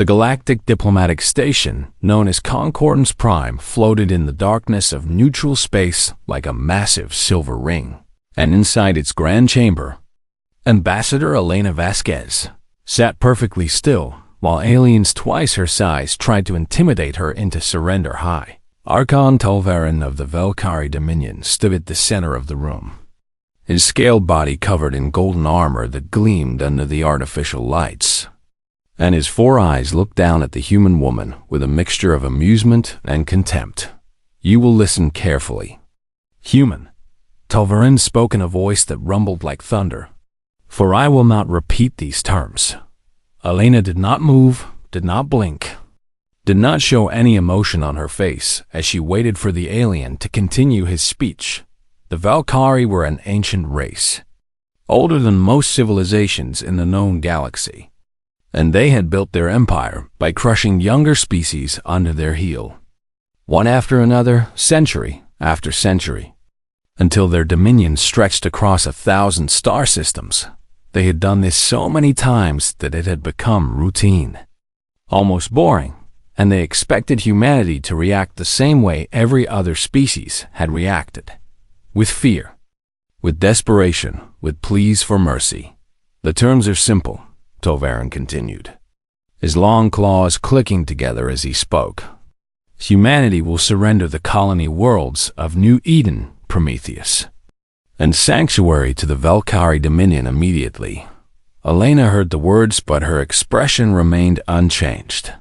The galactic diplomatic station, known as Concordance Prime, floated in the darkness of neutral space like a massive silver ring. And inside its grand chamber, Ambassador Elena Vasquez sat perfectly still, while aliens twice her size tried to intimidate her into surrender. High Archon Tolvarin of the Velkari Dominion stood at the center of the room, his scaled body covered in golden armor that gleamed under the artificial lights, and his 4 eyes looked down at the human woman with a mixture of amusement and contempt. "You will listen carefully, human," Tolvarin spoke in a voice that rumbled like thunder, "for I will not repeat these terms." Elena did not move, did not blink, did not show any emotion on her face as she waited for the alien to continue his speech. The Valkyrie were an ancient race, older than most civilizations in the known galaxy, and they had built their empire by crushing younger species under their heel, one after another, century after century, until their dominion stretched across 1,000 star systems. They had done this so many times that it had become routine, almost boring, and they expected humanity to react the same way every other species had reacted, with fear, with desperation, with pleas for mercy. "The terms are simple," Tolvarin continued, his long claws clicking together as he spoke. "Humanity will surrender the colony worlds of New Eden, Prometheus, and Sanctuary to the Velkari Dominion immediately." Elena heard the words, but her expression remained unchanged,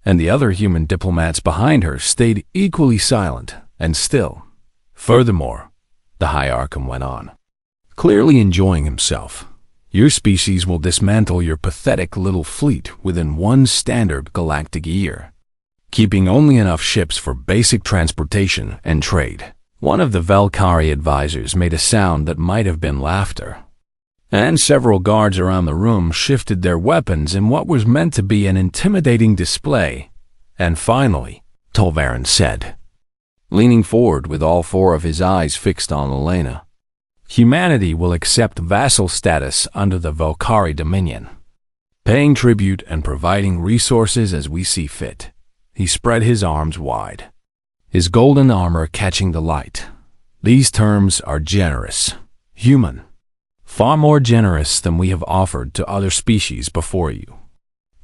and the other human diplomats behind her stayed equally silent and still. "Furthermore," the High Archon went on, clearly enjoying himself, "your species will dismantle your pathetic little fleet within 1 standard galactic year, keeping only enough ships for basic transportation and trade." One of the Valkyrie advisors made a sound that might have been laughter, and several guards around the room shifted their weapons in what was meant to be an intimidating display. "And finally," Tolvarin said, leaning forward with all 4 of his eyes fixed on Elena, "humanity will accept vassal status under the Valkyrie Dominion, paying tribute and providing resources as we see fit." He spread his arms wide, his golden armor catching the light. "These terms are generous, human, far more generous than we have offered to other species before you.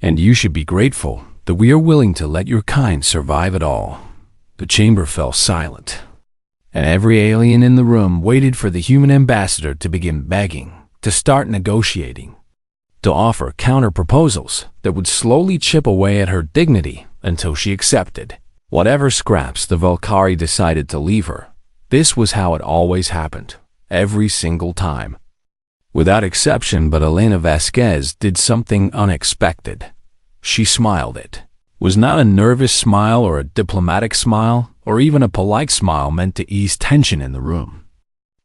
And you should be grateful that we are willing to let your kind survive at all." The chamber fell silent, and every alien in the room waited for the human ambassador to begin begging, to start negotiating, to offer counter-proposals that would slowly chip away at her dignity until she accepted whatever scraps the Valkyrie decided to leave her. This was how it always happened, every single time, without exception. But Elena Vasquez did something unexpected. She smiled. It was not a nervous smile or a diplomatic smile or even a polite smile meant to ease tension in the room.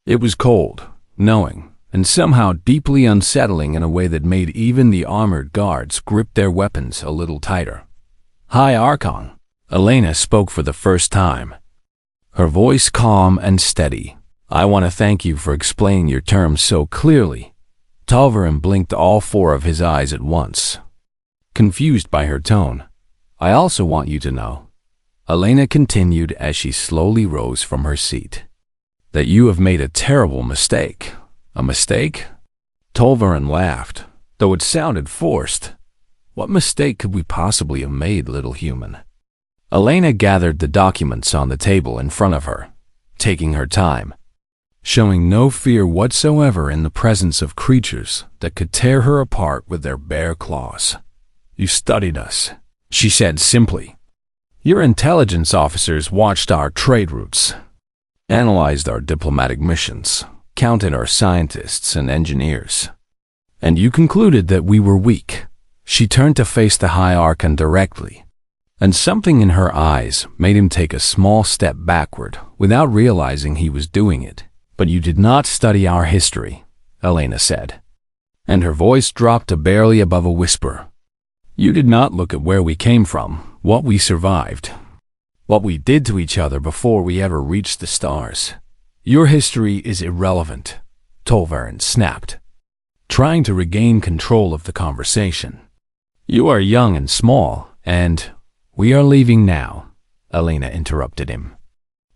It was cold, knowing, and somehow deeply unsettling in a way that made even the armored guards grip their weapons a little tighter. "High Archon," Elena spoke for the first time, her voice calm and steady. "I want to thank you for explaining your terms so clearly." Tolvarin blinked all 4 of his eyes at once, confused by her tone. "I also want you to know," Elena continued as she slowly rose from her seat, "that you have made a terrible mistake." "A mistake?" Tolvarin laughed, though it sounded forced. "What mistake could we possibly have made, little human?" Elena gathered the documents on the table in front of her, taking her time, showing no fear whatsoever in the presence of creatures that could tear her apart with their bare claws. "You studied us," she said simply. "Your intelligence officers watched our trade routes, analyzed our diplomatic missions, counted our scientists and engineers, and you concluded that we were weak." She turned to face the High Archon directly, and something in her eyes made him take a small step backward without realizing he was doing it. "But you did not study our history," Elena said, and her voice dropped to barely above a whisper. "You did not look at where we came from, what we survived, what we did to each other before we ever reached the stars. Your history is irrelevant," Tolvarin snapped, trying to regain control of the conversation. You are young and small, and we are leaving now, Elena interrupted him.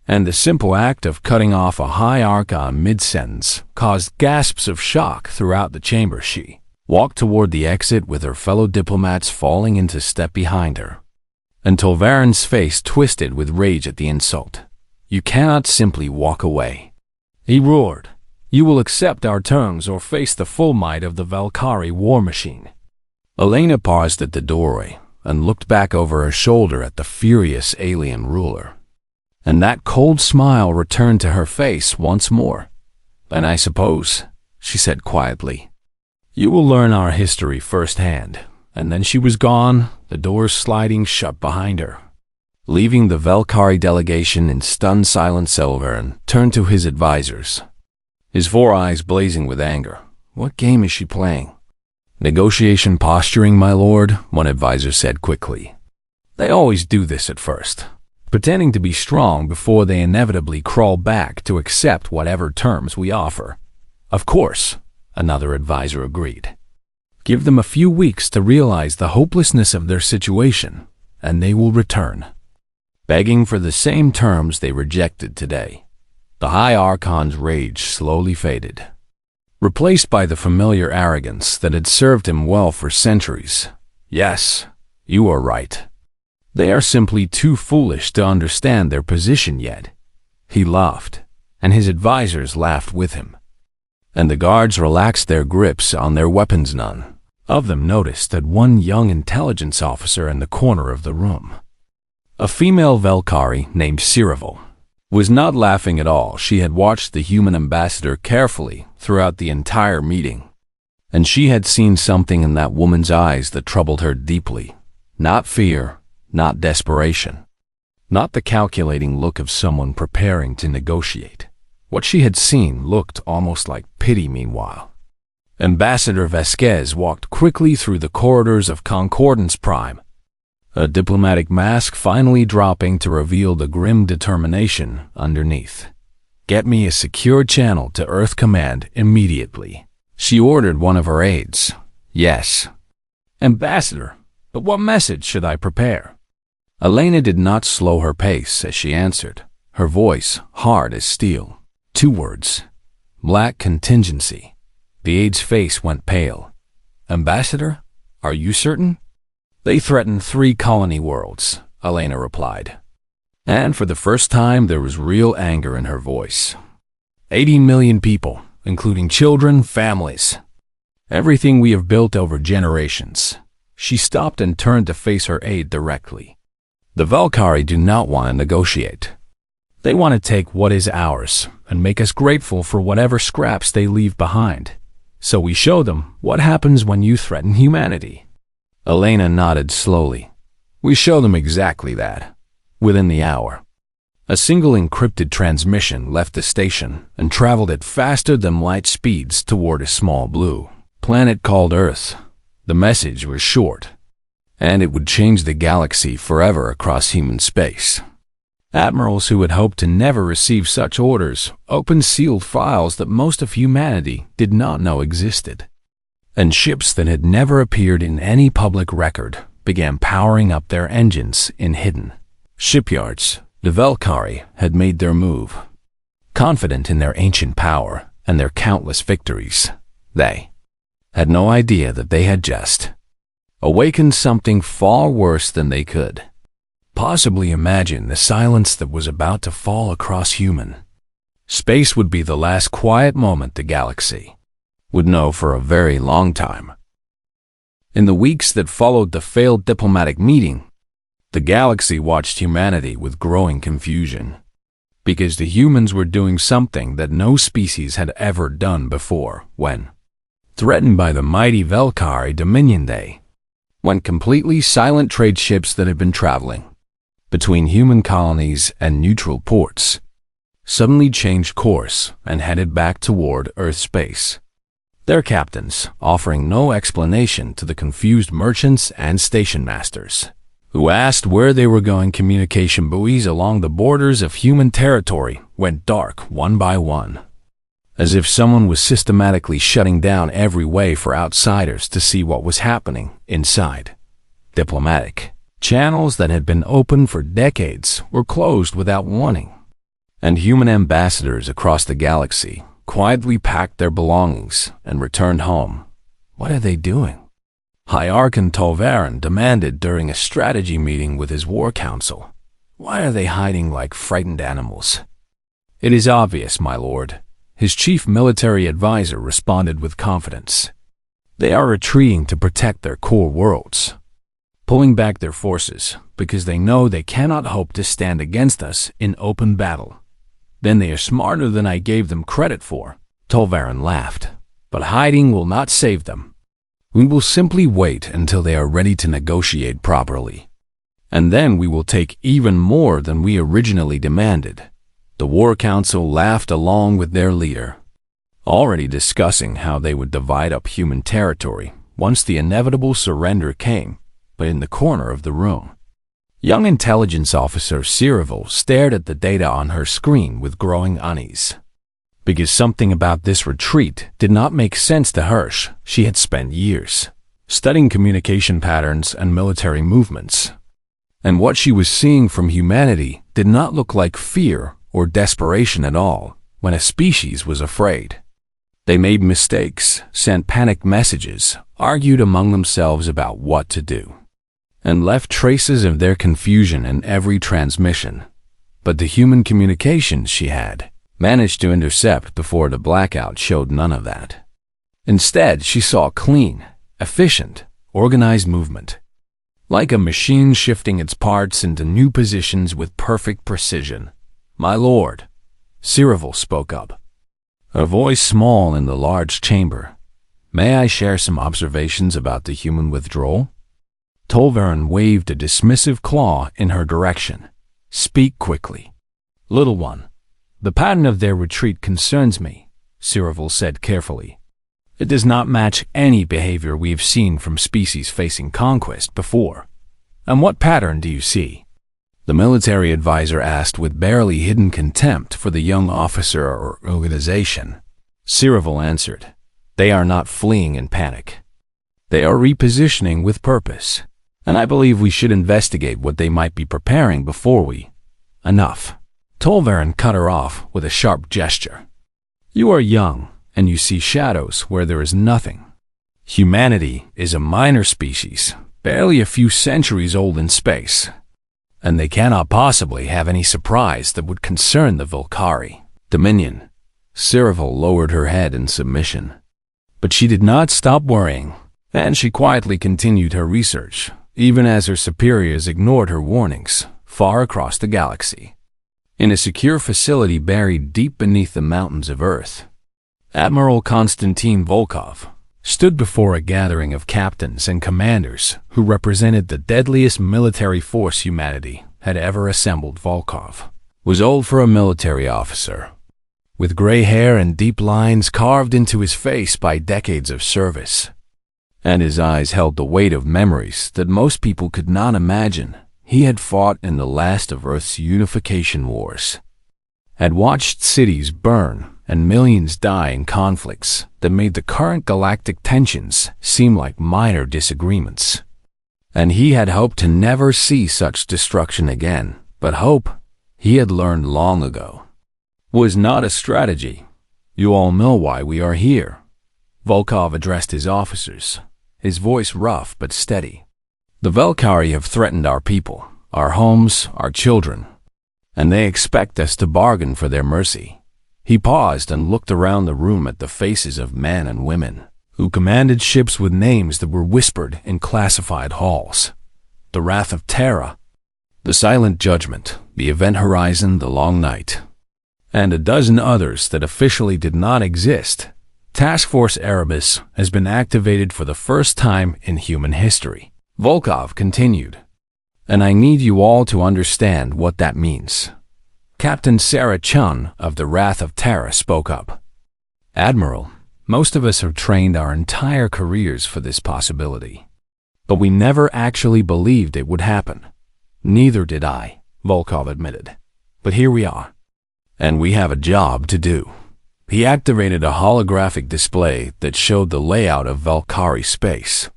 And the simple act of cutting off a high archon mid-sentence caused gasps of shock throughout the chamber. She walked toward the exit with her fellow diplomats falling into step behind her, until Varen's face twisted with rage at the insult. You cannot simply walk away, he roared. You will accept our terms or face the full might of the Valkyrie war machine. Elena paused at the doorway and looked back over her shoulder at the furious alien ruler. And that cold smile returned to her face once more. And I suppose, she said quietly, you will learn our history firsthand. And then she was gone, the doors sliding shut behind her. Leaving the Valkyrie delegation in stunned silence, Silvern turned to his advisors, his four eyes blazing with anger. What game is she playing? Negotiation posturing, my lord, one advisor said quickly. They always do this at first, pretending to be strong before they inevitably crawl back to accept whatever terms we offer. Of course, another advisor agreed. Give them a few weeks to realize the hopelessness of their situation, and they will return, begging for the same terms they rejected today. The High Archon's rage slowly faded, replaced by the familiar arrogance that had served him well for centuries. Yes, you are right. They are simply too foolish to understand their position yet. He laughed, and his advisors laughed with him. And the guards relaxed their grips on their weapons. None of them noticed that one young intelligence officer in the corner of the room, a female Valkyrie named Ciravel, was not laughing at all. She had watched the human ambassador carefully throughout the entire meeting, and she had seen something in that woman's eyes that troubled her deeply. Not fear, not desperation, not the calculating look of someone preparing to negotiate. What she had seen looked almost like pity. Meanwhile, Ambassador Vasquez walked quickly through the corridors of Concordance Prime, a diplomatic mask finally dropping to reveal the grim determination underneath. Get me a secure channel to Earth Command immediately, she ordered one of her aides. Yes, Ambassador, but what message should I prepare? Elena did not slow her pace as she answered, her voice hard as steel. 2 words. Black contingency. The aide's face went pale. Ambassador, are you certain? They threaten 3 colony worlds, Elena replied. And for the first time there was real anger in her voice. 80 million people, including children, families. Everything we have built over generations. She stopped and turned to face her aide directly. The Valkyrie do not want to negotiate. They want to take what is ours and make us grateful for whatever scraps they leave behind. So we show them what happens when you threaten humanity. Elena nodded slowly. We show them exactly that. Within the hour, a single encrypted transmission left the station and traveled at faster than light speeds toward a small blue planet called Earth. The message was short, and it would change the galaxy forever across human space. Admirals who had hoped to never receive such orders opened sealed files that most of humanity did not know existed. And ships that had never appeared in any public record began powering up their engines in hidden shipyards. The Valkyrie had made their move. Confident in their ancient power and their countless victories, they had no idea that they had just awakened something far worse than they could possibly imagine. The silence that was about to fall across human space would be the last quiet moment the galaxy would know for a very long time. In the weeks that followed the failed diplomatic meeting, the galaxy watched humanity with growing confusion, because the humans were doing something that no species had ever done before. When threatened by the mighty Valkyrie Dominion, they went completely silent. Trade ships that had been traveling between human colonies and neutral ports suddenly changed course and headed back toward Earth space, their captains offering no explanation to the confused merchants and station masters, who asked where they were going. Communication buoys along the borders of human territory went dark one by one, as if someone was systematically shutting down every way for outsiders to see what was happening inside. diplomatic. Channels that had been open for decades were closed without warning, and human ambassadors across the galaxy quietly packed their belongings and returned home. What are they doing? High Archon Tolvarin demanded during a strategy meeting with his war council. Why are they hiding like frightened animals? It is obvious, my lord, his chief military advisor responded with confidence. They are retreating to protect their core worlds, pulling back their forces because they know they cannot hope to stand against us in open battle. Then they are smarter than I gave them credit for. Tolvarin laughed. But hiding will not save them. We will simply wait until they are ready to negotiate properly. And then we will take even more than we originally demanded. The War Council laughed along with their leader, already discussing how they would divide up human territory once the inevitable surrender came. But in the corner of the room, young intelligence officer Cyril stared at the data on her screen with growing unease. Because something about this retreat did not make sense to her. She had spent years studying communication patterns and military movements, and what she was seeing from humanity did not look like fear or desperation at all when a species was afraid. They made mistakes, sent panic messages, argued among themselves about what to do, and left traces of their confusion in every transmission. But the human communications she had managed to intercept before the blackout showed none of that. Instead, she saw clean, efficient, organized movement, like a machine shifting its parts into new positions with perfect precision. My lord, Cyril spoke up, a voice small in the large chamber. May I share some observations about the human withdrawal? Tolvarin waved a dismissive claw in her direction. Speak quickly. Little one, the pattern of their retreat concerns me, Cyril said carefully. It does not match any behavior we've seen from species facing conquest before. And what pattern do you see? The military advisor asked with barely hidden contempt for the young officer or organization. Cyril answered, they are not fleeing in panic. They are repositioning with purpose, and I believe we should investigate what they might be preparing before we... Enough. Tolvarin cut her off with a sharp gesture. You are young, and you see shadows where there is nothing. Humanity is a minor species, barely a few centuries old in space, and they cannot possibly have any surprise that would concern the Volcari. Dominion. Cyril lowered her head in submission. But she did not stop worrying, and she quietly continued her research, even as her superiors ignored her warnings, far across the galaxy. In a secure facility buried deep beneath the mountains of Earth, Admiral Konstantin Volkov stood before a gathering of captains and commanders who represented the deadliest military force humanity had ever assembled. Volkov was old for a military officer, with gray hair and deep lines carved into his face by decades of service, and his eyes held the weight of memories that most people could not imagine. He had fought in the last of Earth's unification wars, had watched cities burn and millions die in conflicts that made the current galactic tensions seem like minor disagreements. And he had hoped to never see such destruction again. But hope, he had learned long ago, was not a strategy. You all know why we are here. Volkov addressed his officers, his voice rough but steady. The Volcari have threatened our people, our homes, our children, and they expect us to bargain for their mercy. He paused and looked around the room at the faces of men and women who commanded ships with names that were whispered in classified halls. The Wrath of Terra, the Silent Judgment, the Event Horizon, the Long Night, and a dozen others that officially did not exist. Task Force Erebus has been activated for the first time in human history. Volkov continued, and I need you all to understand what that means. Captain Sarah Chun of the Wrath of Terra spoke up. Admiral, most of us have trained our entire careers for this possibility, but we never actually believed it would happen. Neither did I, Volkov admitted. But here we are, and we have a job to do. He activated a holographic display that showed the layout of Volcari space.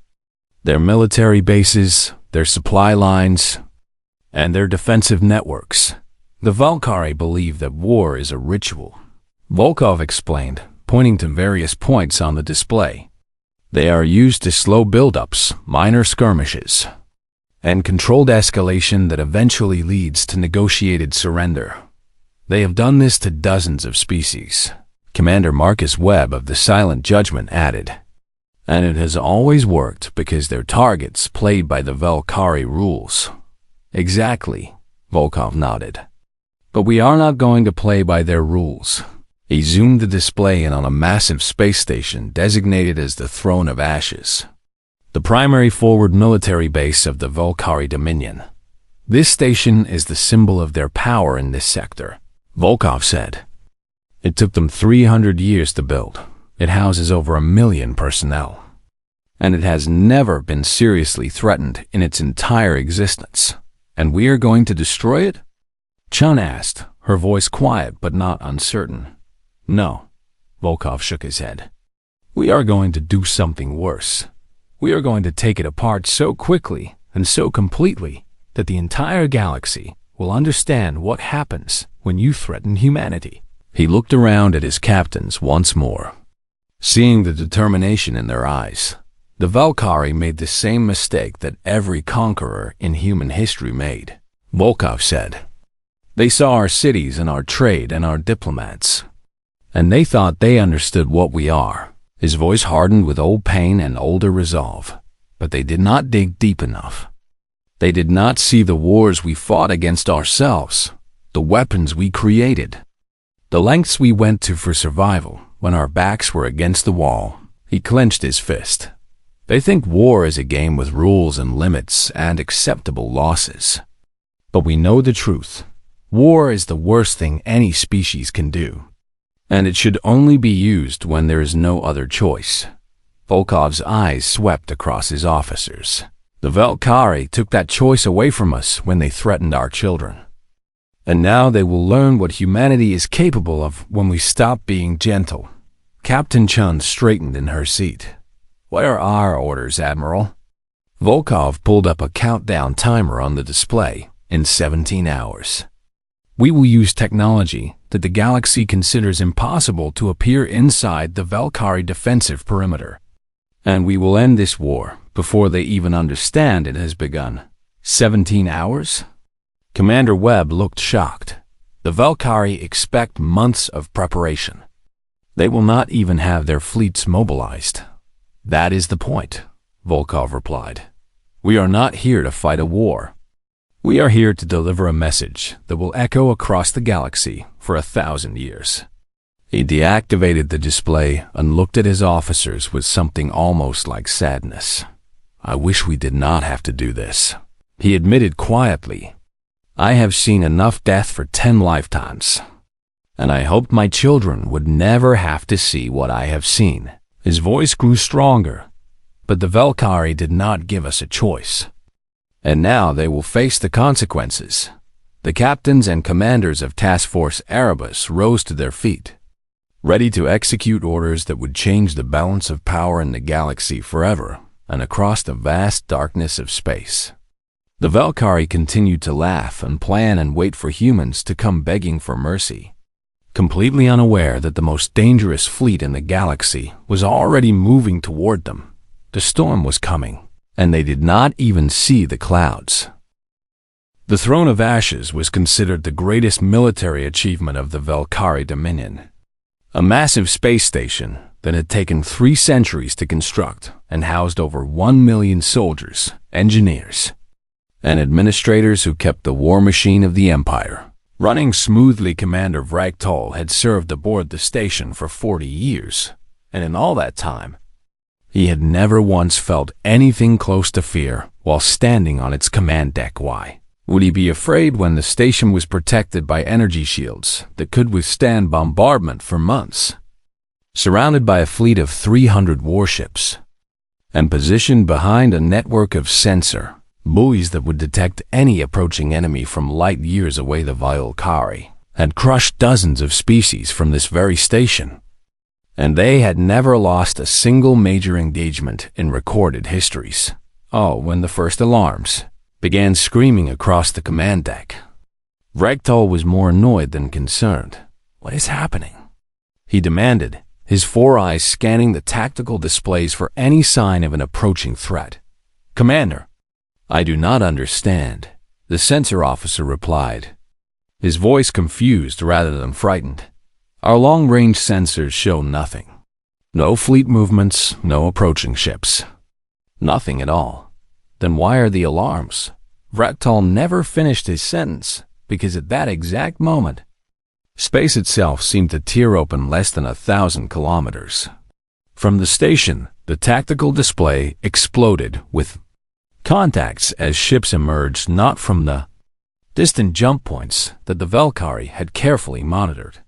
Their military bases, their supply lines, and their defensive networks. The Valkyrie believe that war is a ritual, Volkov explained, pointing to various points on the display. They are used to slow buildups, minor skirmishes, and controlled escalation that eventually leads to negotiated surrender. They have done this to dozens of species, Commander Marcus Webb of the Silent Judgment added. And it has always worked because they're targets played by the Valkyrie rules. Exactly, Volkov nodded. But we are not going to play by their rules. He zoomed the display in on a massive space station designated as the Throne of Ashes, the primary forward military base of the Valkyrie Dominion. This station is the symbol of their power in this sector, Volkov said. It took them 300 years to build. It houses over 1 million personnel, and it has never been seriously threatened in its entire existence. And we are going to destroy it? Chun asked, her voice quiet but not uncertain. No, Volkov shook his head. We are going to do something worse. We are going to take it apart so quickly and so completely that the entire galaxy will understand what happens when you threaten humanity. He looked around at his captains once more. Seeing the determination in their eyes, the Valkyrie made the same mistake that every conqueror in human history made, Volkov said. They saw our cities and our trade and our diplomats, and they thought they understood what we are. His voice hardened with old pain and older resolve, but they did not dig deep enough. They did not see the wars we fought against ourselves, the weapons we created, the lengths we went to for survival when our backs were against the wall. He clenched his fist. They think war is a game with rules and limits and acceptable losses. But we know the truth. War is the worst thing any species can do, and it should only be used when there is no other choice. Volkov's eyes swept across his officers. The Valkyrie took that choice away from us when they threatened our children. And now they will learn what humanity is capable of when we stop being gentle. Captain Chun straightened in her seat. What are our orders, Admiral? Volkov pulled up a countdown timer on the display. In 17 hours. We will use technology that the galaxy considers impossible to appear inside the Valkyrie defensive perimeter. And we will end this war before they even understand it has begun. 17 hours? Commander Webb looked shocked. The Valkyrie expect months of preparation. They will not even have their fleets mobilized. That is the point, Volkov replied. We are not here to fight a war. We are here to deliver a message that will echo across the galaxy for 1,000 years. He deactivated the display and looked at his officers with something almost like sadness. I wish we did not have to do this, he admitted quietly. I have seen enough death for 10 lifetimes, and I hoped my children would never have to see what I have seen. His voice grew stronger, but the Valkyrie did not give us a choice. And now they will face the consequences. The captains and commanders of Task Force Erebus rose to their feet, ready to execute orders that would change the balance of power in the galaxy forever and across the vast darkness of space. The Valkyrie continued to laugh and plan and wait for humans to come begging for mercy, completely unaware that the most dangerous fleet in the galaxy was already moving toward them. The storm was coming, and they did not even see the clouds. The Throne of Ashes was considered the greatest military achievement of the Valkyrie Dominion, a massive space station that had taken 3 centuries to construct and housed over 1 million soldiers, engineers, and administrators who kept the war machine of the Empire running smoothly. Commander Vragtol had served aboard the station for 40 years, and in all that time, he had never once felt anything close to fear while standing on its command deck. Why would he be afraid when the station was protected by energy shields that could withstand bombardment for months, surrounded by a fleet of 300 warships, and positioned behind a network of sensor buoys that would detect any approaching enemy from light years away? The Valkyrie had crushed dozens of species from this very station, and they had never lost a single major engagement in recorded histories. when the first alarms began screaming across the command deck. Rektal was more annoyed than concerned. "What is happening?" he demanded, his 4 eyes scanning the tactical displays for any sign of an approaching threat. "Commander, I do not understand," the sensor officer replied, his voice confused rather than frightened. "Our long-range sensors show nothing. No fleet movements, no approaching ships. Nothing at all. Then why are the alarms?" Rektal never finished his sentence, because at that exact moment, space itself seemed to tear open less than 1,000 kilometers. From the station, the tactical display exploded with contacts as ships emerged not from the distant jump points that the Valkyrie had carefully monitored,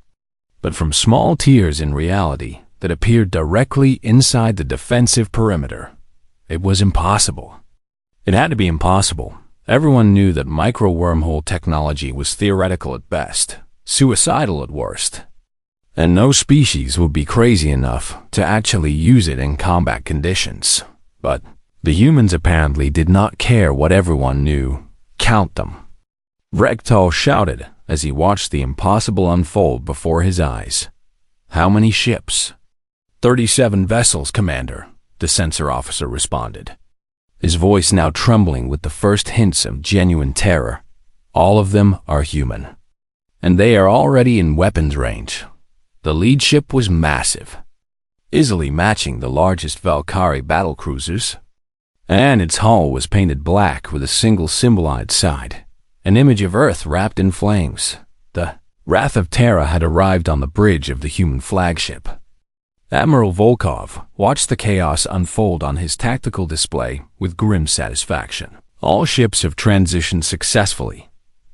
but from small tiers in reality that appeared directly inside the defensive perimeter. It was impossible. It had to be impossible. Everyone knew that micro-wormhole technology was theoretical at best, suicidal at worst, and no species would be crazy enough to actually use it in combat conditions. But the humans apparently did not care what everyone knew. Count them. Rektal shouted as he watched the impossible unfold before his eyes. "How many ships?" 37 vessels, Commander, the sensor officer responded, his voice now trembling with the first hints of genuine terror. "All of them are human, and they are already in weapons range." The lead ship was massive, easily matching the largest Valkyrie battlecruisers, and its hull was painted black with a single symbolized side, an image of Earth wrapped in flames. The Wrath of Terra had arrived on the bridge of the human flagship. Admiral Volkov watched the chaos unfold on his tactical display with grim satisfaction. "All ships have transitioned successfully,"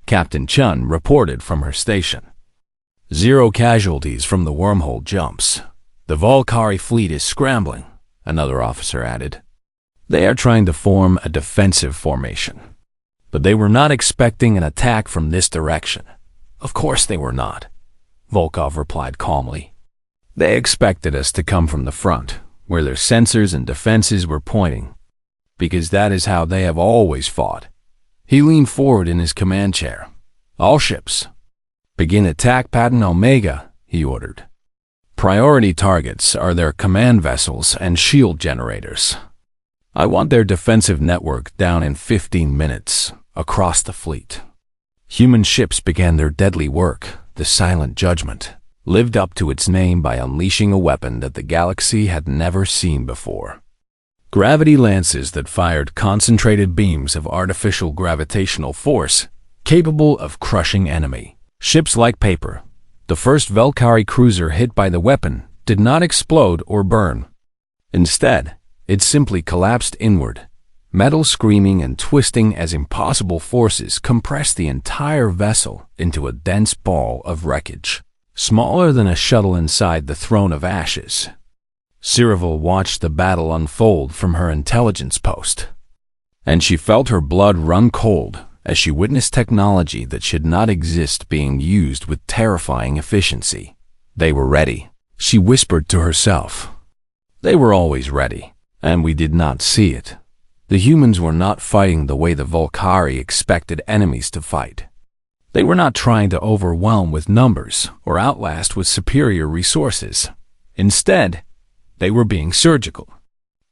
Captain Chun reported from her station. "0 casualties from the wormhole jumps. The Valkyrie fleet is scrambling," another officer added. "They are trying to form a defensive formation, but they were not expecting an attack from this direction." "Of course they were not," Volkov replied calmly. "They expected us to come from the front, where their sensors and defenses were pointing, because that is how they have always fought." He leaned forward in his command chair. "All ships, begin attack pattern Omega," he ordered. "Priority targets are their command vessels and shield generators. I want their defensive network down in 15 minutes across the fleet." Human ships began their deadly work. The Silent Judgment lived up to its name by unleashing a weapon that the galaxy had never seen before. Gravity lances that fired concentrated beams of artificial gravitational force capable of crushing enemy ships like paper. The first Valkyrie cruiser hit by the weapon did not explode or burn. Instead, it simply collapsed inward, metal screaming and twisting as impossible forces compressed the entire vessel into a dense ball of wreckage, smaller than a shuttle inside the throne of ashes. Cyril watched the battle unfold from her intelligence post, and she felt her blood run cold as she witnessed technology that should not exist being used with terrifying efficiency. "They were ready," she whispered to herself. "They were always ready, and we did not see it." The humans were not fighting the way the Valkyrie expected enemies to fight. They were not trying to overwhelm with numbers or outlast with superior resources. Instead, they were being surgical,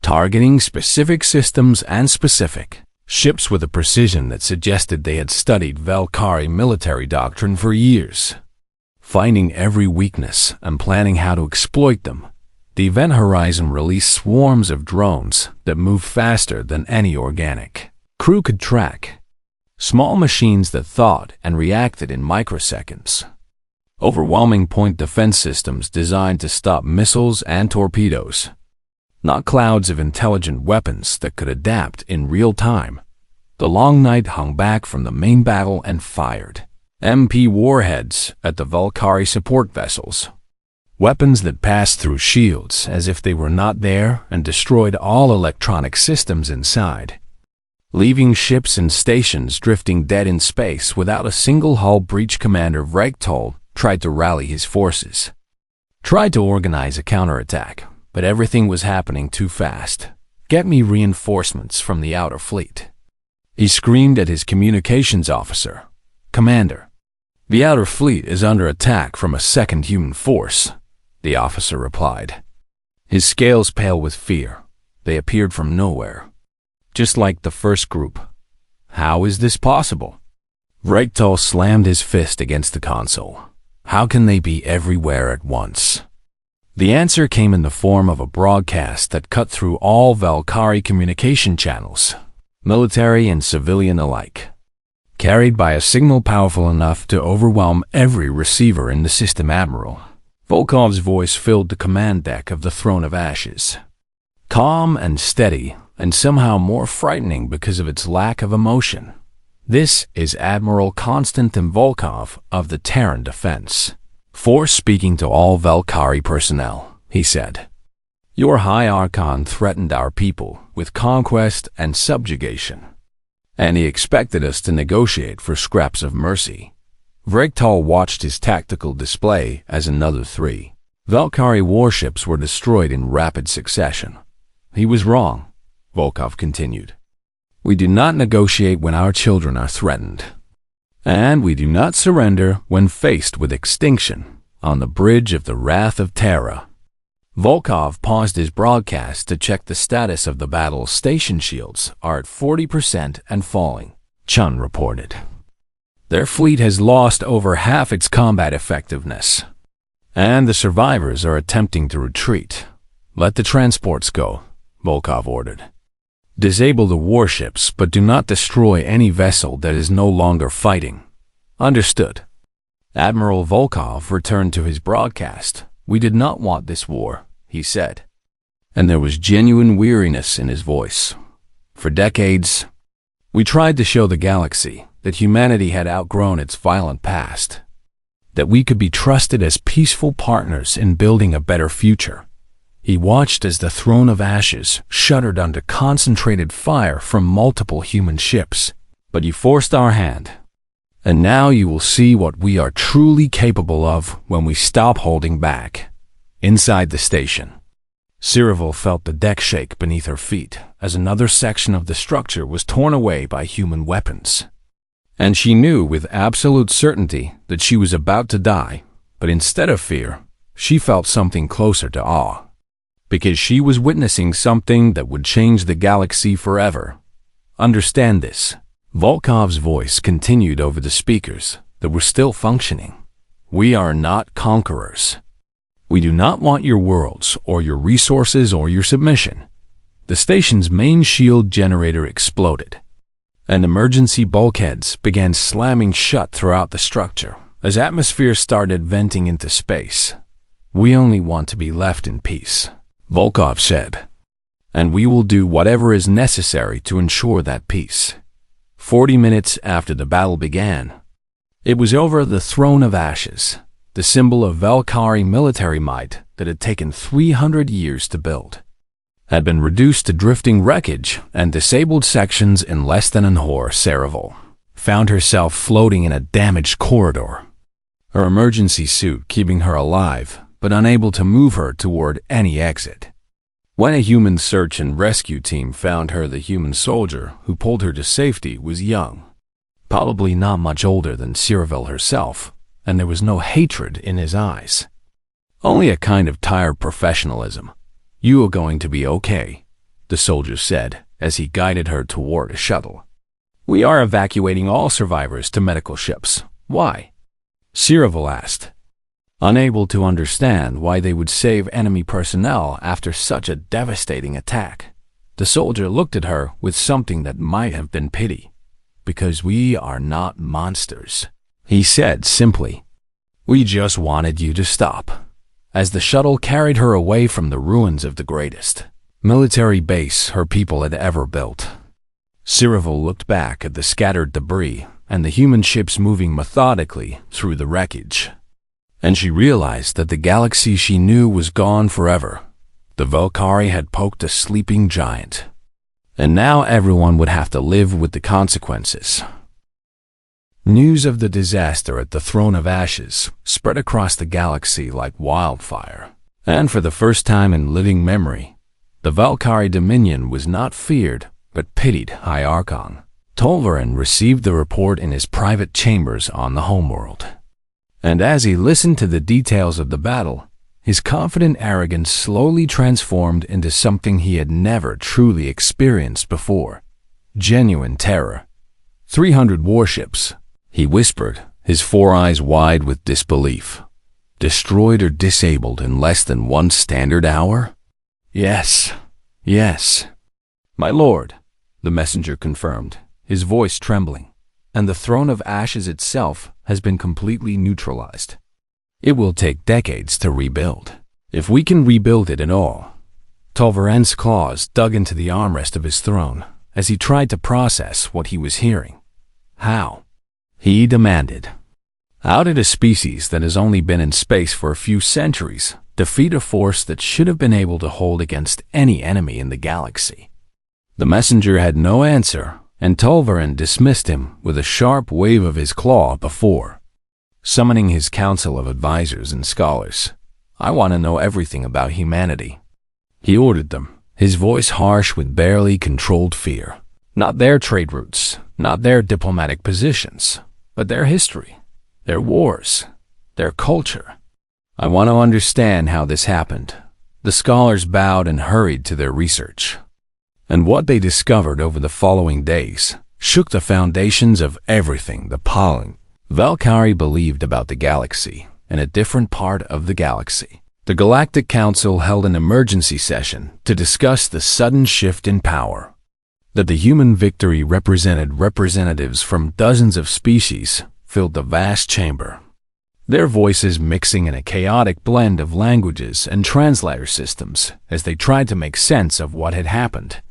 targeting specific systems and specific ships with a precision that suggested they had studied Valkyrie military doctrine for years. Finding every weakness and planning how to exploit them, the Event Horizon released swarms of drones that moved faster than any organic crew could track. Small machines that thought and reacted in microseconds. Overwhelming point defense systems designed to stop missiles and torpedoes. Not clouds of intelligent weapons that could adapt in real time. The long night hung back from the main battle and fired MP warheads at the Valkyrie support vessels. Weapons that passed through shields as if they were not there and destroyed all electronic systems inside, leaving ships and stations drifting dead in space without a single hull breach. Commander Rektal tried to rally his forces, tried to organize a counterattack, but everything was happening too fast. "Get me reinforcements from the outer fleet." He screamed at his communications officer. "Commander, the outer fleet is under attack from a second human force," the officer replied. His scales pale with fear. They appeared from nowhere, just like the first group. "How is this possible?" Rektal slammed his fist against the console. "How can they be everywhere at once?" The answer came in the form of a broadcast that cut through all Valkyrie communication channels, military and civilian alike, carried by a signal powerful enough to overwhelm every receiver in the system. Admiral Volkov's voice filled the command deck of the Throne of Ashes, calm and steady, and somehow more frightening because of its lack of emotion. "This is Admiral Konstantin Volkov of the Terran Defense Force speaking to all Valkyrie personnel," he said. "Your High Archon threatened our people with conquest and subjugation, and he expected us to negotiate for scraps of mercy." Rektal watched his tactical display as another 3 Valkyrie warships were destroyed in rapid succession. "He was wrong," Volkov continued. "We do not negotiate when our children are threatened, and we do not surrender when faced with extinction on the bridge of the Wrath of Terra." Volkov paused his broadcast to check the status of the battle. "Station shields are at 40% and falling," Chun reported. "Their fleet has lost over half its combat effectiveness, and the survivors are attempting to retreat." "Let the transports go," Volkov ordered. "Disable the warships, but do not destroy any vessel that is no longer fighting." "Understood." Admiral Volkov returned to his broadcast. "We did not want this war," he said, and there was genuine weariness in his voice. "For decades, we tried to show the galaxy that humanity had outgrown its violent past, that we could be trusted as peaceful partners in building a better future." He watched as the Throne of Ashes shuddered under concentrated fire from multiple human ships. "But you forced our hand, and now you will see what we are truly capable of when we stop holding back." Inside the station, Cyril felt the deck shake beneath her feet as another section of the structure was torn away by human weapons. And she knew with absolute certainty that she was about to die, but instead of fear, she felt something closer to awe, because she was witnessing something that would change the galaxy forever. "Understand this," Volkov's voice continued over the speakers that were still functioning. "We are not conquerors. We do not want your worlds or your resources or your submission." The station's main shield generator exploded, and emergency bulkheads began slamming shut throughout the structure as atmosphere started venting into space. "We only want to be left in peace," Volkov said, "and we will do whatever is necessary to ensure that peace." 40 minutes after the battle began, it was over the Throne of Ashes, the symbol of Valkyrie military might that had taken 300 years to build, had been reduced to drifting wreckage and disabled sections in less than an hour. Cyril found herself floating in a damaged corridor, her emergency suit keeping her alive but unable to move her toward any exit. When a human search and rescue team found her, the human soldier who pulled her to safety was young, probably not much older than Cyril herself, and there was no hatred in his eyes, only a kind of tired professionalism. "You are going to be okay," the soldier said as he guided her toward a shuttle. "We are evacuating all survivors to medical ships." "Why?" Cyril asked, unable to understand why they would save enemy personnel after such a devastating attack. The soldier looked at her with something that might have been pity. "Because we are not monsters," he said simply. "We just wanted you to stop." As the shuttle carried her away from the ruins of the greatest military base her people had ever built, Cyril looked back at the scattered debris and the human ships moving methodically through the wreckage, and she realized that the galaxy she knew was gone forever. The Valkyrie had poked a sleeping giant, and now everyone would have to live with the consequences. News of the disaster at the Throne of Ashes spread across the galaxy like wildfire, and for the first time in living memory, The Valkyrie Dominion was not feared, but pitied High Archon. Tolvarin received the report in his private chambers on the homeworld. And as he listened to the details of the battle, his confident arrogance slowly transformed into something he had never truly experienced before. Genuine terror. 300 warships, he whispered, his four eyes wide with disbelief. Destroyed or disabled in less than 1 standard hour? Yes, yes. My lord, the messenger confirmed, his voice trembling. And the throne of ashes itself has been completely neutralized. It will take decades to rebuild. If we can rebuild it at all. Tolvaren's claws dug into the armrest of his throne as he tried to process what he was hearing. How? He demanded. How did a species that has only been in space for a few centuries defeat a force that should have been able to hold against any enemy in the galaxy? The messenger had no answer, and Tolvarin dismissed him with a sharp wave of his claw before summoning his council of advisors and scholars. I want to know everything about humanity. He ordered them, his voice harsh with barely controlled fear. Not their trade routes, not their diplomatic positions, but their history, their wars, their culture. I want to understand how this happened. The scholars bowed and hurried to their research. And what they discovered over the following days shook the foundations of everything the pollen Valkyrie believed about the galaxy in a different part of the galaxy. The Galactic Council held an emergency session to discuss the sudden shift in power. That the human victory represented representatives from dozens of species filled the vast chamber, their voices mixing in a chaotic blend of languages and translator systems as they tried to make sense of what had happened.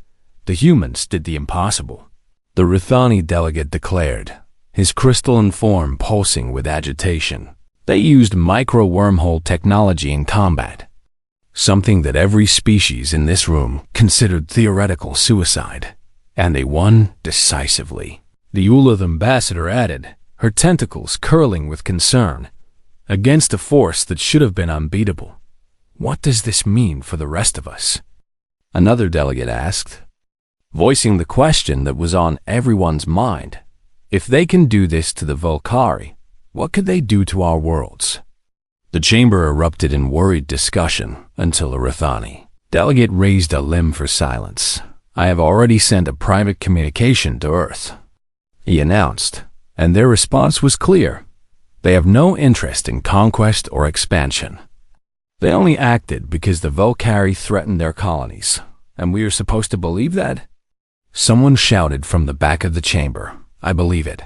The humans did the impossible. The Ruthani delegate declared, his crystalline form pulsing with agitation. They used micro-wormhole technology in combat, something that every species in this room considered theoretical suicide, and they won decisively. The Ulith ambassador added, her tentacles curling with concern, against a force that should have been unbeatable. What does this mean for the rest of us? Another delegate asked, voicing the question that was on everyone's mind. If they can do this to the Valkyrie, what could they do to our worlds? The chamber erupted in worried discussion until a Ruthani delegate raised a limb for silence. I have already sent a private communication to Earth, he announced, and their response was clear. They have no interest in conquest or expansion. They only acted because the Valkyrie threatened their colonies, and we are supposed to believe that? Someone shouted from the back of the chamber, I believe it.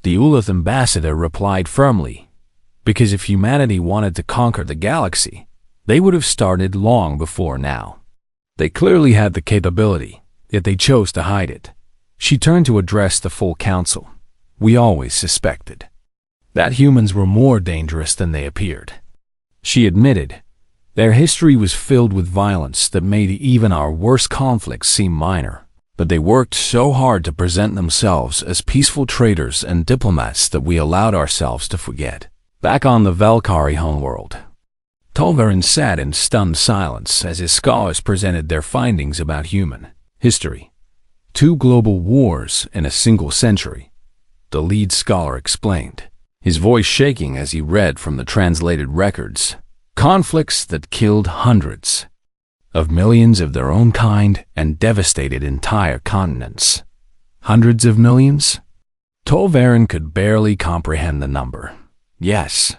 The Ulith ambassador replied firmly, because if humanity wanted to conquer the galaxy, they would have started long before now. They clearly had the capability, yet they chose to hide it. She turned to address the full council. We always suspected that humans were more dangerous than they appeared. She admitted, their history was filled with violence that made even our worst conflicts seem minor. But they worked so hard to present themselves as peaceful traders and diplomats that we allowed ourselves to forget. Back on the Valkyrie homeworld, Tolvarin sat in stunned silence as his scholars presented their findings about human history. 2 global wars in a single century, the lead scholar explained, his voice shaking as he read from the translated records. Conflicts that killed hundreds of millions of their own kind and devastated entire continents. Hundreds of millions? Tolvarin could barely comprehend the number. Yes,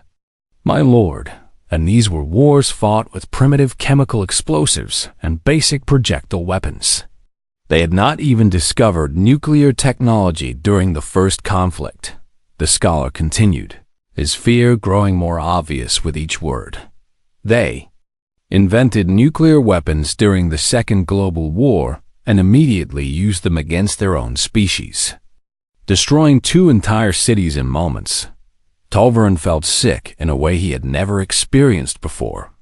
my lord, and these were wars fought with primitive chemical explosives and basic projectile weapons. They had not even discovered nuclear technology during the first conflict, the scholar continued, his fear growing more obvious with each word. They invented nuclear weapons during the Second Global War and immediately used them against their own species, destroying 2 entire cities in moments. Tolvarin felt sick in a way he had never experienced before.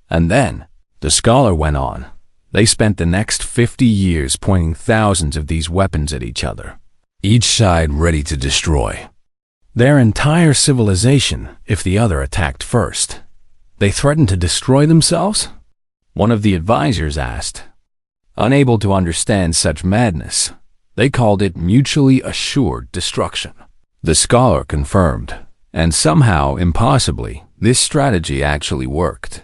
And then, the scholar went on, they spent the next 50 years pointing thousands of these weapons at each other, each side ready to destroy their entire civilization if the other attacked first. They threatened to destroy themselves? One of the advisors asked. Unable to understand such madness, they called it mutually assured destruction. The scholar confirmed, and somehow, impossibly, this strategy actually worked.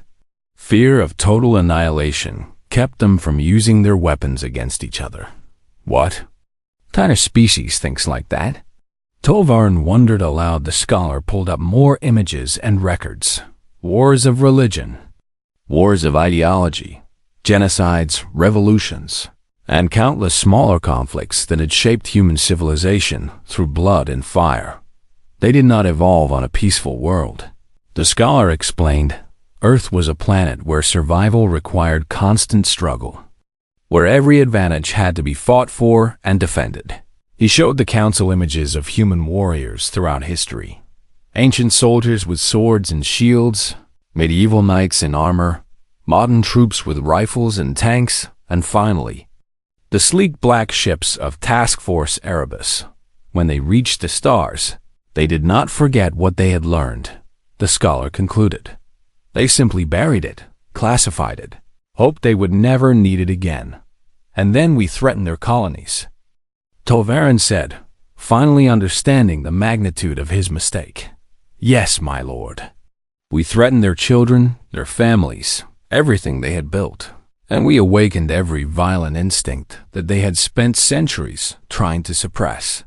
Fear of total annihilation kept them from using their weapons against each other. What kind of species thinks like that? Tolvarin wondered aloud. The scholar pulled up more images and records. Wars of religion, wars of ideology, genocides, revolutions, and countless smaller conflicts that had shaped human civilization through blood and fire. They did not evolve on a peaceful world. The scholar explained, Earth was a planet where survival required constant struggle, where every advantage had to be fought for and defended. He showed the council images of human warriors throughout history. Ancient soldiers with swords and shields, medieval knights in armor, modern troops with rifles and tanks, and finally, the sleek black ships of Task Force Erebus. When they reached the stars, they did not forget what they had learned, the scholar concluded. They simply buried it, classified it, hoped they would never need it again. And then we threatened their colonies. Tolvarin said, finally understanding the magnitude of his mistake. Yes, my lord. We threatened their children, their families, everything they had built, and we awakened every violent instinct that they had spent centuries trying to suppress.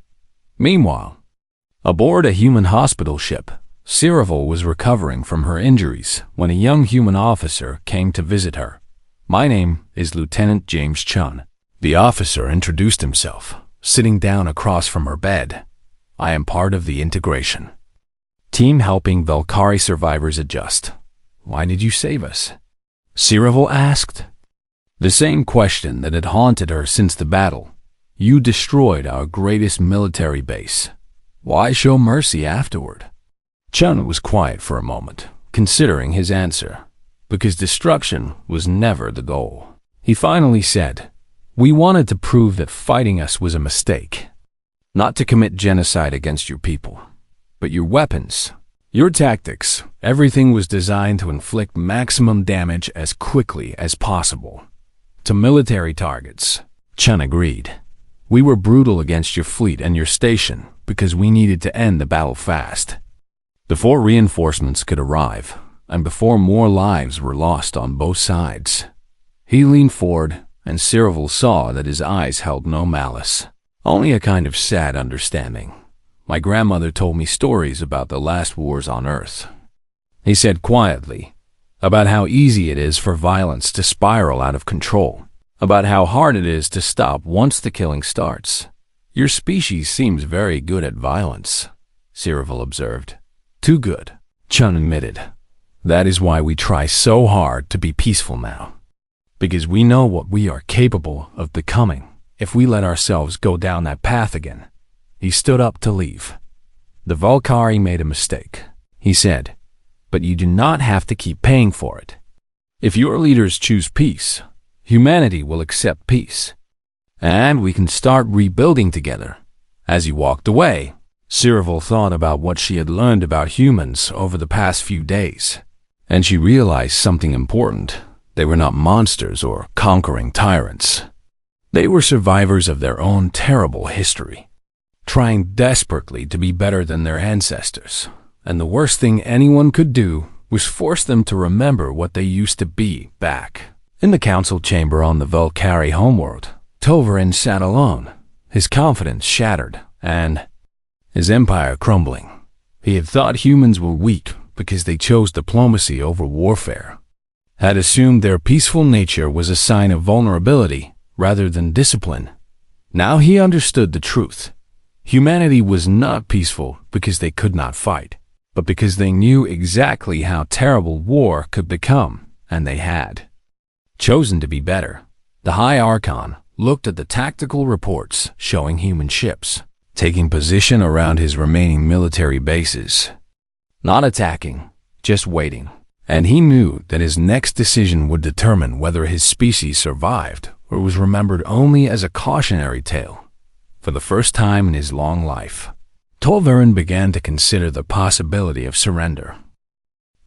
Meanwhile, aboard a human hospital ship, Ciravel was recovering from her injuries when a young human officer came to visit her. My name is Lieutenant James Chun. The officer introduced himself, sitting down across from her bed. I am part of the integration team helping Valkyrie survivors adjust. Why did you save us? Ciravel asked. The same question that had haunted her since the battle. You destroyed our greatest military base. Why show mercy afterward? Chun was quiet for a moment, considering his answer, because destruction was never the goal. He finally said, we wanted to prove that fighting us was a mistake. Not to commit genocide against your people, but your weapons, your tactics, everything was designed to inflict maximum damage as quickly as possible. To military targets. Chun agreed. We were brutal against your fleet and your station because we needed to end the battle fast, before reinforcements could arrive, and before more lives were lost on both sides. He leaned forward, and Ciravel saw that his eyes held no malice, only a kind of sad understanding. My grandmother told me stories about the last wars on Earth. He said quietly, about how easy it is for violence to spiral out of control, about how hard it is to stop once the killing starts. Your species seems very good at violence, Ciravel observed. Too good, Chun admitted. That is why we try so hard to be peaceful now. Because we know what we are capable of becoming if we let ourselves go down that path again. He stood up to leave. The Valkyrie made a mistake, he said, but you do not have to keep paying for it. If your leaders choose peace, humanity will accept peace, and we can start rebuilding together. As he walked away, Ciravel thought about what she had learned about humans over the past few days, and she realized something important. They were not monsters or conquering tyrants. They were survivors of their own terrible history, trying desperately to be better than their ancestors, and the worst thing anyone could do was force them to remember what they used to be back. In the council chamber on the Valkyrie homeworld, Tolvarin sat alone, his confidence shattered, and his empire crumbling. He had thought humans were weak because they chose diplomacy over warfare, had assumed their peaceful nature was a sign of vulnerability rather than discipline. Now he understood the truth. Humanity was not peaceful because they could not fight, but because they knew exactly how terrible war could become, and they had chosen to be better. The High Archon looked at the tactical reports showing human ships taking position around his remaining military bases, not attacking, just waiting. And he knew that his next decision would determine whether his species survived or was remembered only as a cautionary tale. For the first time in his long life, Tolvarin began to consider the possibility of surrender.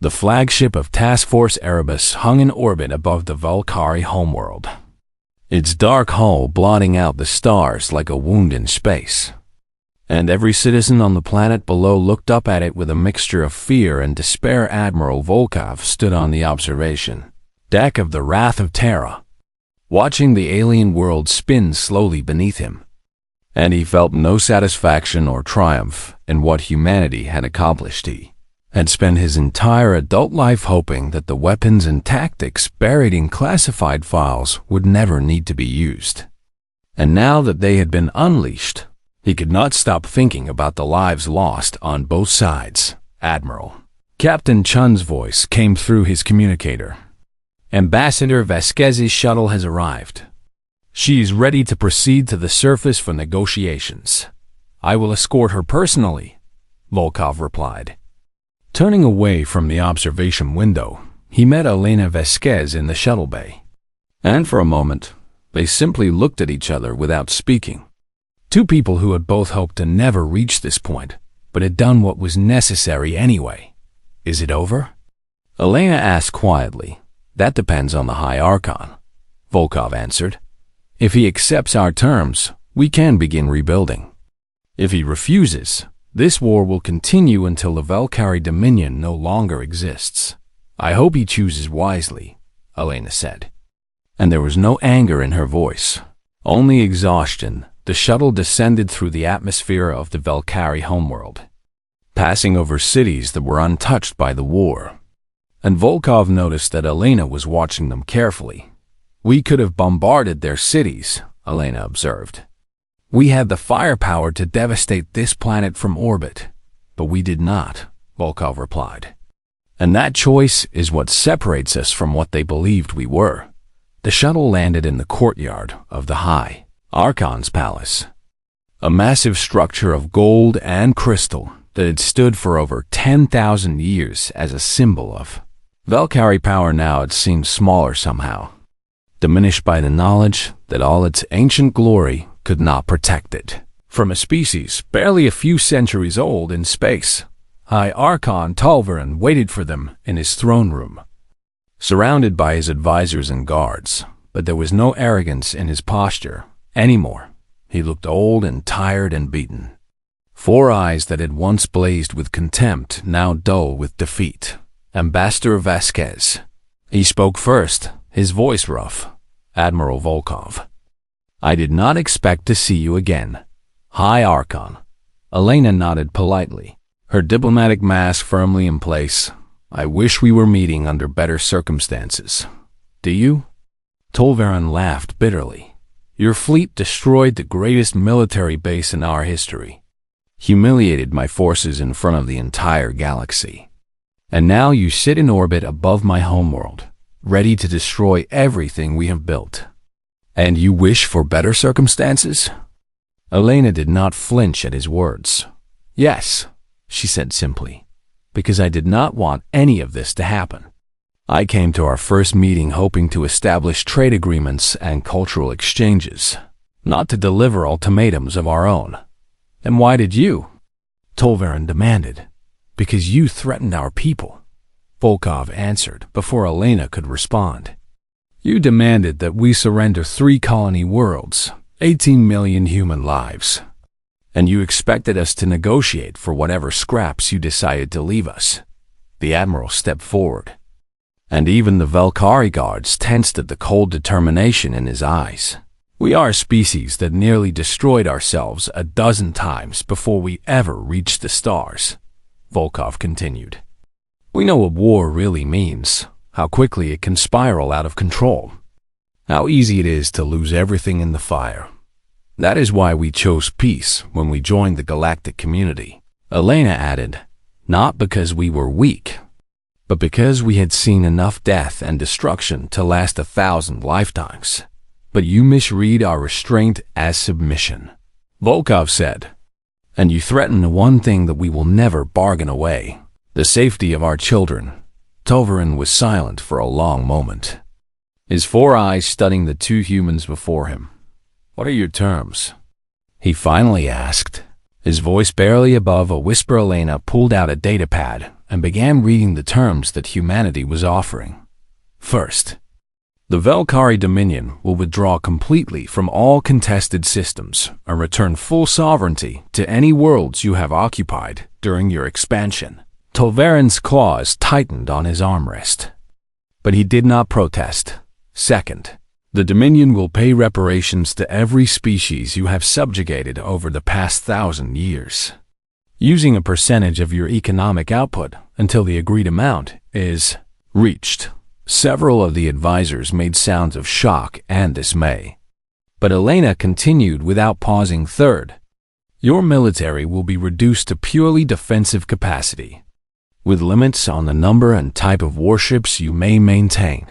The flagship of Task Force Erebus hung in orbit above the Valkyrie homeworld. its dark hull blotting out the stars like a wound in space. And every citizen on the planet below looked up at it with a mixture of fear and despair. Admiral Volkov stood on the observation deck of the Wrath of Terra, watching the alien world spin slowly beneath him. And he felt no satisfaction or triumph in what humanity had accomplished. He had spent his entire adult life hoping that the weapons and tactics buried in classified files would never need to be used. And now that they had been unleashed, he could not stop thinking about the lives lost on both sides. Admiral. Captain Chun's voice came through his communicator. Ambassador Vasquez's shuttle has arrived. She is ready to proceed to the surface for negotiations. I will escort her personally, Volkov replied. Turning away from the observation window, he met Elena Vasquez in the shuttle bay. And for a moment, they simply looked at each other without speaking. Two people who had both hoped to never reach this point, but had done what was necessary anyway. Is it over? Elena asked quietly. That depends on the High Archon, Volkov answered. If he accepts our terms, we can begin rebuilding. If he refuses, this war will continue until the Valkyrie Dominion no longer exists. I hope he chooses wisely, Elena said. And there was no anger in her voice, only exhaustion. The shuttle descended through the atmosphere of the Valkyrie homeworld, passing over cities that were untouched by the war. And Volkov noticed that Elena was watching them carefully. We could have bombarded their cities, Elena observed. We had the firepower to devastate this planet from orbit, but we did not, Volkov replied. And that choice is what separates us from what they believed we were. The shuttle landed in the courtyard of the High Archon's palace, a massive structure of gold and crystal that had stood for over 10,000 years as a symbol of Valkyrie power. Now it seemed smaller somehow, diminished by the knowledge that all its ancient glory could not protect it. From a species barely a few centuries old in space, High Archon Tulvarin waited for them in his throne room, surrounded by his advisors and guards, but there was no arrogance in his posture anymore. He looked old and tired and beaten. 4 eyes that had once blazed with contempt now dull with defeat. Ambassador Vasquez. He spoke first, his voice rough. Admiral Volkov. I did not expect to see you again. High Archon. Elena nodded politely, her diplomatic mask firmly in place. I wish we were meeting under better circumstances. Do you? Tulvarin laughed bitterly. Your fleet destroyed the greatest military base in our history, humiliated my forces in front of the entire galaxy. And now you sit in orbit above my homeworld, ready to destroy everything we have built. And you wish for better circumstances? Elena did not flinch at his words. Yes, she said simply, because I did not want any of this to happen. I came to our first meeting hoping to establish trade agreements and cultural exchanges, not to deliver ultimatums of our own. And why did you? Tulvarin demanded. Because you threatened our people, Volkov answered before Elena could respond. You demanded that we surrender 3 colony worlds, 18 million human lives. And you expected us to negotiate for whatever scraps you decided to leave us. The Admiral stepped forward, and even the Valkyrie guards tensed at the cold determination in his eyes. We are a species that nearly destroyed ourselves a dozen times before we ever reached the stars, Volkov continued. We know what war really means, how quickly it can spiral out of control, how easy it is to lose everything in the fire. That is why we chose peace when we joined the galactic community, Elena added, not because we were weak, but because we had seen enough death and destruction to last 1,000 lifetimes. But you misread our restraint as submission, Volkov said. And you threaten the one thing that we will never bargain away, the safety of our children. Tulvarin was silent for a long moment, his 4 eyes studying the 2 humans before him. What are your terms? He finally asked, his voice barely above a whisper. Elena pulled out a datapad and began reading the terms that humanity was offering. First, The Velkari Dominion will withdraw completely from all contested systems and return full sovereignty to any worlds you have occupied during your expansion. Tolvaren's claws tightened on his armrest. But he did not protest. Second, the Dominion will pay reparations to every species you have subjugated over the past 1,000 years, using a percentage of your economic output until the agreed amount is reached. Several of the advisors made sounds of shock and dismay. But Elena continued without pausing. Third, your military will be reduced to purely defensive capacity, with limits on the number and type of warships you may maintain.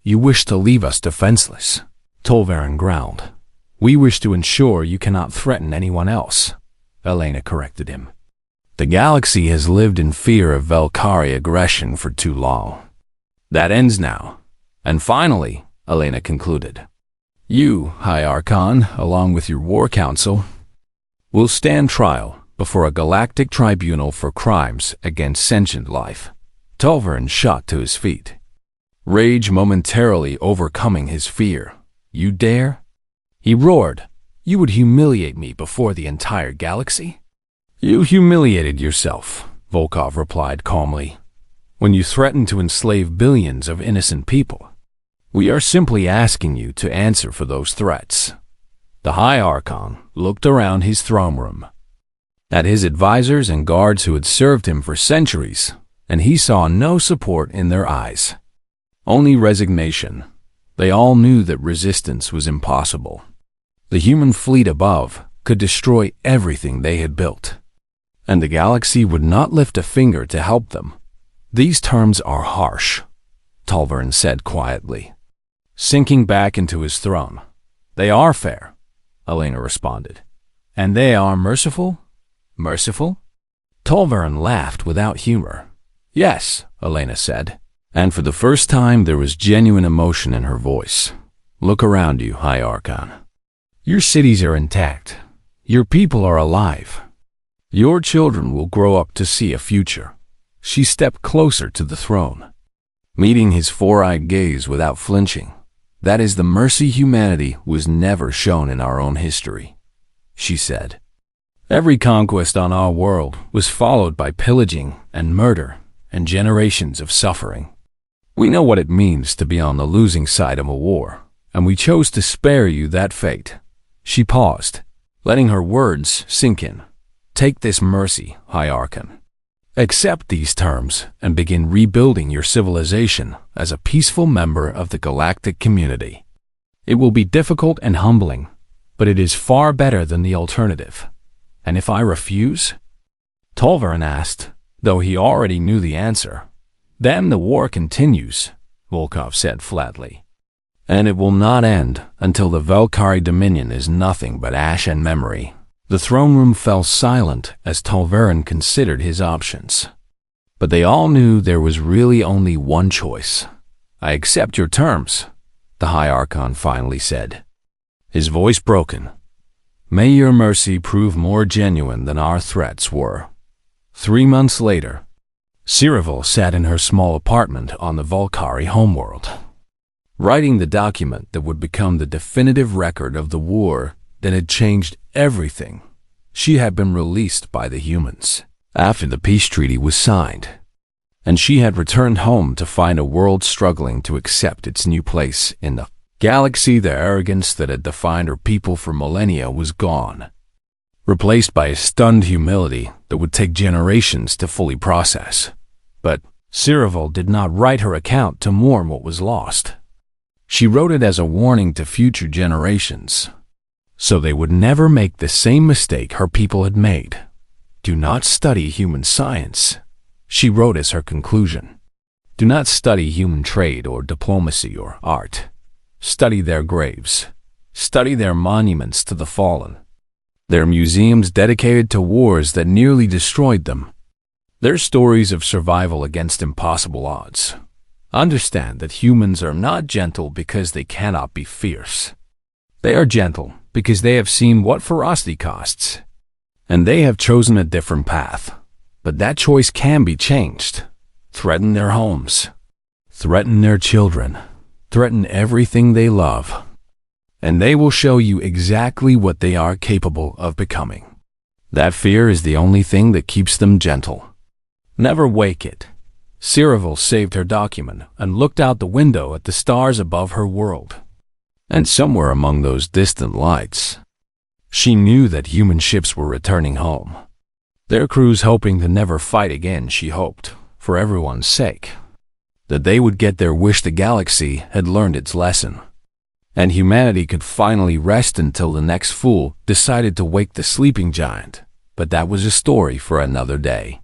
You wish to leave us defenseless, Tolvaren growled. We wish to ensure you cannot threaten anyone else, Elena corrected him. The galaxy has lived in fear of Velkari aggression for too long. That ends now. And finally, Elena concluded, you, High Archon, along with your War Council, will stand trial before a galactic tribunal for crimes against sentient life. Tolvaren shot to his feet, rage momentarily overcoming his fear. You dare? He roared. You would humiliate me before the entire galaxy? You humiliated yourself, Volkov replied calmly, when you threatened to enslave billions of innocent people. We are simply asking you to answer for those threats. The High Archon looked around his throne room, at his advisors and guards who had served him for centuries, and he saw no support in their eyes. Only resignation. They all knew that resistance was impossible. The human fleet above could destroy everything they had built, and the galaxy would not lift a finger to help them. These terms are harsh, Tolvaren said quietly, sinking back into his throne. They are fair, Elena responded. And they are merciful? Merciful? Tolvaren laughed without humor. Yes, Elena said, and for the first time there was genuine emotion in her voice. Look around you, High Archon. Your cities are intact. Your people are alive. Your children will grow up to see a future. She stepped closer to the throne, meeting his four-eyed gaze without flinching. That is the mercy humanity was never shown in our own history, she said. Every conquest on our world was followed by pillaging and murder and generations of suffering. We know what it means to be on the losing side of a war, and we chose to spare you that fate. She paused, letting her words sink in. Take this mercy, High Archon. Accept these terms and begin rebuilding your civilization as a peaceful member of the galactic community. It will be difficult and humbling, but it is far better than the alternative. And if I refuse? Tolvaren asked, though he already knew the answer. Then the war continues, Volkov said flatly. And it will not end until the Velkari Dominion is nothing but ash and memory. The throne room fell silent as Tolvaren considered his options. But they all knew there was really only one choice. I accept your terms, the High Archon finally said, his voice broken. May your mercy prove more genuine than our threats were. 3 months later, Ciravel sat in her small apartment on the Volkari homeworld, writing the document that would become the definitive record of the war that had changed everything. She had been released by the humans after the peace treaty was signed, and she had returned home to find a world struggling to accept its new place in the galaxy. The arrogance that had defined her people for millennia was gone, replaced by a stunned humility that would take generations to fully process. But Ciravel did not write her account to mourn what was lost. She wrote it as a warning to future generations, so they would never make the same mistake her people had made. Do not study human science, she wrote as her conclusion. Do not study human trade or diplomacy or art. Study their graves. Study their monuments to the fallen. Their museums dedicated to wars that nearly destroyed them. Their stories of survival against impossible odds. Understand that humans are not gentle because they cannot be fierce. They are gentle because they have seen what ferocity costs, and they have chosen a different path. But that choice can be changed. Threaten their homes. Threaten their children. threaten everything they love, and they will show you exactly what they are capable of becoming. That fear is the only thing that keeps them gentle. Never wake it. Cyril saved her document and looked out the window at the stars above her world. And somewhere among those distant lights, she knew that human ships were returning home. Their crews hoping to never fight again, she hoped, for everyone's sake, that they would get their wish. The galaxy had learned its lesson, and humanity could finally rest until the next fool decided to wake the sleeping giant. But that was a story for another day.